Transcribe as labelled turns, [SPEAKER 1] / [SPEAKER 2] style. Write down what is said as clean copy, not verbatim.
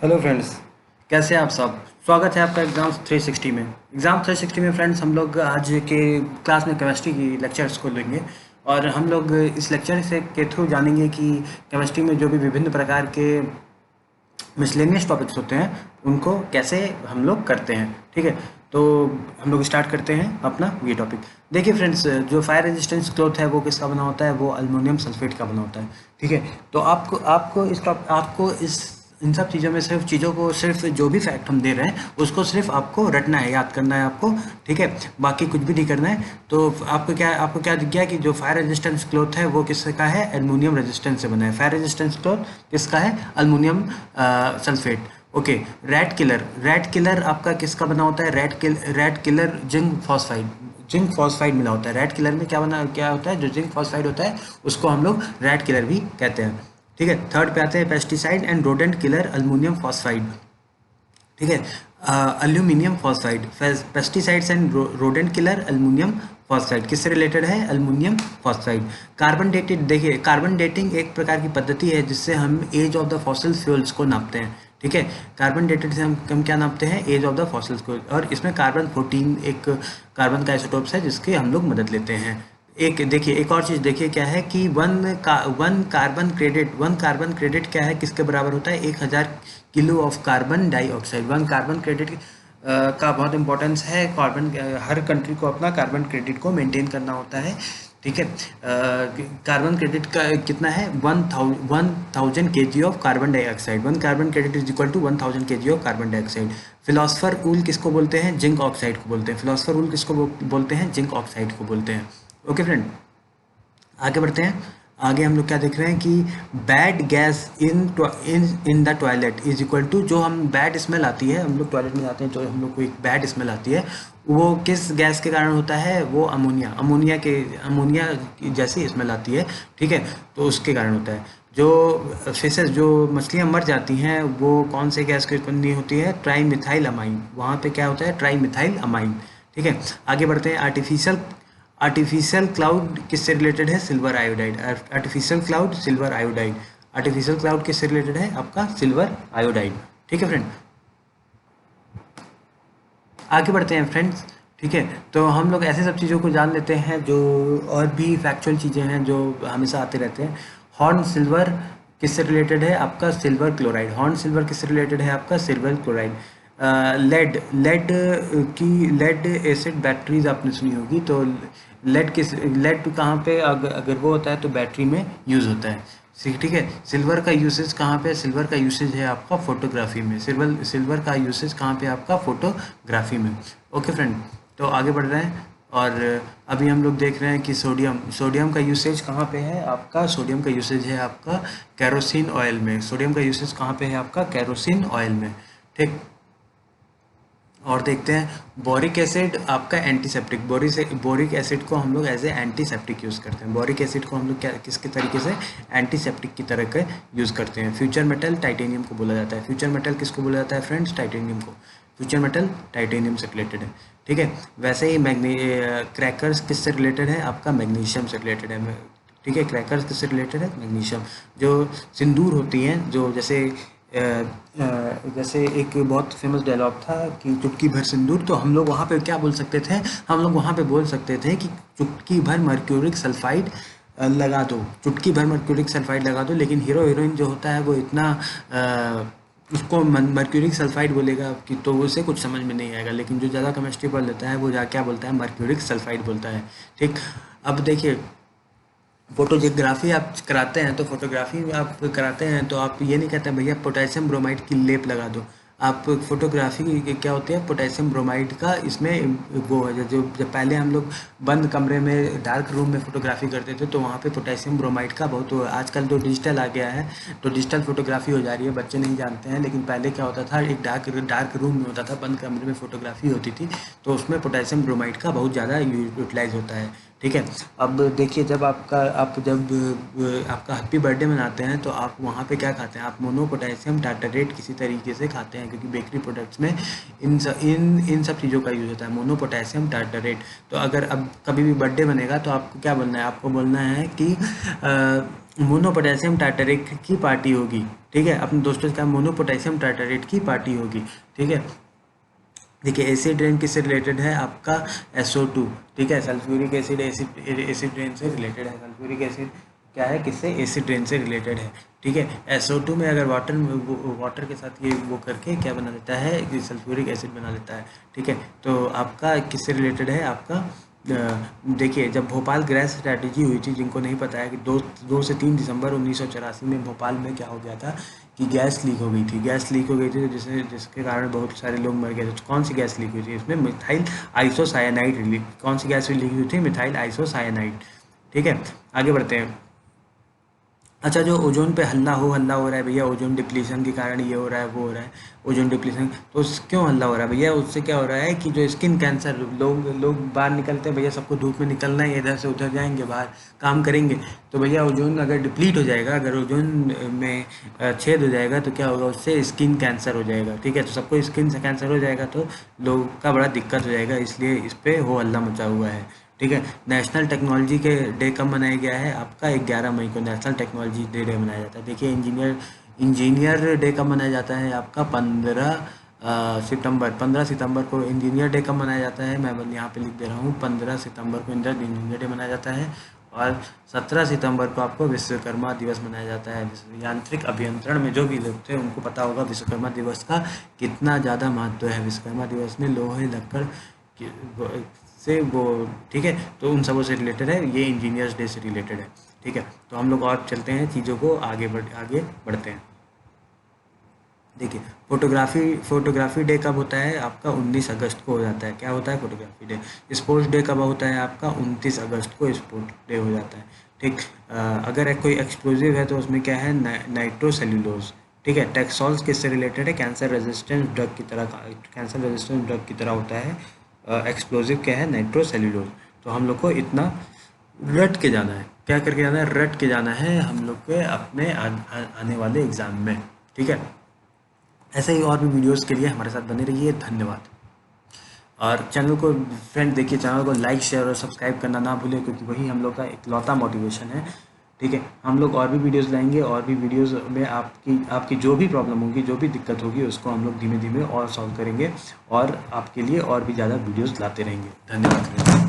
[SPEAKER 1] Hello friends. कैसे हैं आप सब। स्वागत है आपका एग्ज़ाम 360 में। एग्ज़ाम 360 में फ्रेंड्स हम लोग आज के क्लास में केमिस्ट्री की लेक्चर्स को लेंगे और हम लोग इस लेक्चर से के थ्रू जानेंगे कि केमिस्ट्री में जो भी विभिन्न प्रकार के मिसलेनियस टॉपिक्स होते हैं उनको कैसे हम लोग करते हैं। ठीक है, तो हम लोग स्टार्ट करते हैं अपना ये टॉपिक। देखिए फ्रेंड्स, जो फायर रेजिस्टेंस क्लॉथ है वो किसका बना होता है, वो अल्युमिनियम सल्फेट का बना होता है। ठीक है, तो आपको आपको इस इन सब चीज़ों में सिर्फ चीज़ों को सिर्फ जो भी फैक्ट हम दे रहे हैं उसको सिर्फ आपको रटना है, याद करना है आपको। ठीक है, बाकी कुछ भी नहीं करना है। तो आपको क्या दिख गया कि जो फायर रेजिस्टेंस क्लॉथ है वो किसका है, एल्युमिनियम रेजिस्टेंस से बना है। फायर रेजिस्टेंस क्लॉथ किसका है, aluminium sulphate. Okay, red killer आपका किसका बना होता है, रेड किलर जिंक फॉस्फाइड मिला होता है। रेड किलर में क्या होता है, जो जिंक फॉस्फाइड होता है उसको हम लोग रेड किलर भी कहते हैं। ठीक है, थर्ड पे आते हैं pesticide and rodent killer aluminium phosphide. ठीक है, aluminium phosphide. Pesticides and rodent killer aluminium phosphide किससे रिलेटेड है, अल्यूमिनियम फॉस्फाइड। कार्बन डेटेड, देखिए कार्बन डेटिंग एक प्रकार की पद्धति है जिससे हम age of the fossil fuels को नापते हैं। ठीक है, कार्बन डेटेड से हम क्या नापते हैं, एज ऑफ द फॉसिल्स को। और इसमें कार्बन 14 एक कार्बन का आइसोटोप्स है जिसकी हम लोग मदद लेते हैं। एक और चीज़ देखिए क्या है कि वन कार्बन क्रेडिट क्या है, किसके बराबर होता है, 1000 kilo of carbon dioxide. One carbon credit का बहुत इंपॉर्टेंस है। हर कंट्री को अपना कार्बन क्रेडिट को मेंटेन करना होता है। ठीक है, कार्बन क्रेडिट का कितना है, 1000 kg of carbon dioxide. One carbon credit is equal to 1000 kg of carbon dioxide. Philosopher wool किसको बोलते हैं, जिंक ऑक्साइड को बोलते हैं। फिलोसफर ऊल किसको बोलते हैं, जिंक ऑक्साइड को बोलते हैं। ओके फ्रेंड, आगे बढ़ते हैं। आगे हम लोग क्या देख रहे हैं कि bad gas in the toilet is equal to, जो हम बैड स्मेल आती है, हम लोग टॉयलेट में जाते हैं तो हम लोग को एक बैड स्मेल आती है, वो किस गैस के कारण होता है, वो अमोनिया की जैसी स्मेल आती है। ठीक है, तो उसके कारण होता है। जो मछलियाँ मर जाती हैं वो कौन से गैस की उत्पत्ति होती है, ट्राई मिथाइल अमाइन। वहाँ पे क्या होता है, ट्राई मिथाइल अमाइन। ठीक है, आगे बढ़ते हैं। आर्टिफिशियल क्लाउड किससे रिलेटेड है, silver iodide. Artificial cloud silver iodide. Artificial cloud किससे रिलेटेड है, आपका सिल्वर आयोडाइड। ठीक है फ्रेंड, आगे बढ़ते हैं फ्रेंड्स। ठीक है, तो हम लोग ऐसे सब चीज़ों को जान लेते हैं जो और भी फैक्चुअल चीज़ें हैं जो हमेशा आते रहते हैं। हॉर्न सिल्वर किससे रिलेटेड है, आपका सिल्वर क्लोराइड। हॉर्न सिल्वर किससे रिलेटेड है, आपका silver chloride. Lead acid batteries आपने सुनी होगी, तो लेड कहाँ पे, अगर वो होता है तो बैटरी में यूज़ होता है। ठीक है, सिल्वर का यूसेज कहाँ पे, सिल्वर का यूसेज है आपका फोटोग्राफी में। सिल्वर का यूसेज कहाँ पे, आपका फोटोग्राफी में। ओके फ्रेंड, तो आगे बढ़ रहे हैं और अभी हम लोग देख रहे हैं कि सोडियम का यूसेज कहाँ पे है, आपका सोडियम का यूसेज है आपका कैरोसिन ऑयल में। सोडियम का यूसेज कहाँ पे है, आपका कैरोसिन ऑयल में। ठीक, और देखते हैं बोरिक एसिड आपका एंटीसेप्टिक। बोरिक एसिड को हम लोग एज ए एंटीसेप्टिक यूज़ करते हैं। बोरिक एसिड को हम लोग क्या किसके तरीके से, एंटीसेप्टिक की तरह के यूज़ करते हैं। फ्यूचर मेटल टाइटेनियम को बोला जाता है। फ्यूचर मेटल किसको बोला जाता है फ्रेंड्स, टाइटेनियम को। फ्यूचर मेटल टाइटेनियम से रिलेटेड है। ठीक है, वैसे ही क्रैकर्स किससे रिलेटेड है, आपका मैग्नीशियम से रिलेटेड है। ठीक है, क्रैकर्स किससे रिलेटेड है, मैग्नीशियम। जो सिंदूर होती हैं, जो जैसे एक बहुत फेमस डायलॉग था कि चुटकी भर सिंदूर, तो हम लोग वहाँ पे क्या बोल सकते थे, हम लोग वहाँ पे बोल सकते थे कि चुटकी भर मर्क्यूरिक सल्फाइड लगा दो, चुटकी भर मर्क्यूरिक सल्फाइड लगा दो। लेकिन हीरो हीरोइन जो होता है वो इतना उसको मर्क्यूरिक सल्फाइड बोलेगा कि तो उसे कुछ समझ में नहीं आएगा, लेकिन जो ज़्यादा केमिस्ट्री पढ़ लेता है वो क्या बोलता है, मर्क्यूरिक सल्फाइड बोलता है। ठीक, अब देखिए फोटोग्राफी आप कराते हैं, तो फोटोग्राफी में आप कराते हैं तो आप ये नहीं कहते हैं भैया पोटेशियम ब्रोमाइड की लेप लगा दो। आप फोटोग्राफी क्या होती है, पोटेशियम ब्रोमाइड का इसमें वो है, जो जब पहले हम लोग बंद कमरे में डार्क रूम में फोटोग्राफी करते थे तो वहाँ पे पोटेशियम ब्रोमाइड का बहुत, आजकल तो डिजिटल आ गया है तो डिजिटल फोटोग्राफी हो जा रही है, बच्चे नहीं जानते हैं। लेकिन पहले क्या होता था, एक डार्क रूम में होता था, बंद कमरे में फोटोग्राफी होती थी, तो उसमें पोटेशियम ब्रोमाइड का बहुत ज़्यादा यूटिलाइज होता है। ठीक है, अब देखिए जब आपका हैप्पी बर्थडे मनाते हैं तो आप वहाँ पे क्या खाते हैं, आप मोनो पोटेशियम टार्टरेट किसी तरीके से खाते हैं, क्योंकि बेकरी प्रोडक्ट्स में इन सब चीज़ों का यूज़ होता है, मोनो पोटेशियम टार्टरेट। तो अगर अब कभी भी बर्थडे बनेगा तो आपको क्या बोलना है, आपको बोलना है कि मोनोपोटेशियम टार्टरेट की पार्टी होगी। ठीक है, अपने दोस्तों से कहा मोनोपोटेशियम टार्टरेट की पार्टी होगी। ठीक है, देखिए एसिड रेन किससे रिलेटेड है आपका SO2। ठीक है, सल्फ्यूरिक एसिड एसिड रेन से रिलेटेड है। सल्फ्यूरिक एसिड क्या है, किससे, एसिड रेन से रिलेटेड है। ठीक है, SO2 में अगर वाटर के साथ ये वो करके क्या बना देता है, ये सल्फ्यूरिक एसिड बना देता है। ठीक है, तो आपका किससे रिलेटेड है आपका, देखिए जब भोपाल गैस स्ट्रैटेजी हुई थी, जिनको नहीं पता है कि 2 से 3 दिसंबर 1984 में भोपाल में क्या हो गया था कि गैस लीक हो गई थी। गैस लीक हो गई थी, तो जिसके कारण बहुत सारे लोग मर गए थे। तो कौन सी गैस लीक हुई थी, इसमें मिथाइल आइसोसाइनाइड। कौन सी गैस लीक हुई थी, मिथाइल आइसोसाइनाइड। ठीक है, आगे बढ़ते हैं। अच्छा, जो ओजोन पे हल्ला हो रहा है भैया, ओजोन डिप्लीशन के कारण ये हो रहा है, वो हो रहा है, ओजोन डिप्लीशन, तो क्यों हल्ला हो रहा है भैया, उससे क्या हो रहा है कि जो स्किन कैंसर, लोग लोग बाहर निकलते हैं भैया, सबको धूप में निकलना है, इधर से उधर जाएंगे, बाहर काम करेंगे, तो भैया ओजोन अगर डिप्लीट हो जाएगा, अगर ओजोन में छेद हो जाएगा, तो क्या होगा, उससे स्किन कैंसर हो जाएगा। ठीक है, तो सबको स्किन से कैंसर हो जाएगा, तो लोगों का बड़ा दिक्कत हो जाएगा, इसलिए इस पर हो हल्ला मचा हुआ है। ठीक है, नेशनल टेक्नोलॉजी के डे कब मनाया गया है आपका, 11 मई को नेशनल टेक्नोलॉजी डे मनाया जाता है। देखिए इंजीनियर डे कब मनाया जाता है आपका, 15 सितंबर को इंजीनियर डे कब मनाया जाता है, मैं यहाँ पे लिख दे रहा हूँ, 15 सितंबर को इंजीनियर डे मनाया जाता है। और 17 सितंबर को आपको विश्वकर्मा दिवस मनाया जाता है। यांत्रिक अभियंत्रण में जो भी लोग थे उनको पता होगा विश्वकर्मा दिवस का कितना ज़्यादा महत्व है। विश्वकर्मा दिवस में लोहे लक्कड़ से वो, ठीक है, तो उन सबों से रिलेटेड है, ये इंजीनियर्स डे से रिलेटेड है। ठीक है, तो हम लोग और चलते हैं, चीज़ों को आगे बढ़ते हैं। देखिए फोटोग्राफी डे कब होता है आपका, 19 अगस्त को हो जाता है। क्या होता है, फोटोग्राफी डे। स्पोर्ट्स डे कब होता है आपका, 29 अगस्त को स्पोर्ट्स डे हो जाता है। ठीक, अगर कोई एक्सप्लोजिव है तो उसमें क्या है, नाइट्रोसेल्यूलोज। ठीक है, टेक्सोल्स किससे रिलेटेड है, कैंसर रेजिस्टेंस ड्रग की तरह होता है। एक्सप्लोजिव क्या है, नाइट्रोसेल्यूलोज। तो हम लोग को इतना रट के जाना है, क्या करके जाना है, रट के जाना है हम लोग के अपने आने वाले एग्ज़ाम में। ठीक है, ऐसे ही और भी वीडियोस के लिए हमारे साथ बने रहिए। धन्यवाद। और चैनल को फ्रेंड देखिए, चैनल को लाइक शेयर और सब्सक्राइब करना ना भूलें, क्योंकि वही हम लोग का इकलौता मोटिवेशन है। ठीक है, हम लोग और भी वीडियोस लाएंगे, और भी वीडियोस में आपकी जो भी प्रॉब्लम होगी, जो भी दिक्कत होगी, उसको हम लोग धीमे धीमे और सॉल्व करेंगे, और आपके लिए और भी ज़्यादा वीडियोस लाते रहेंगे। धन्यवाद।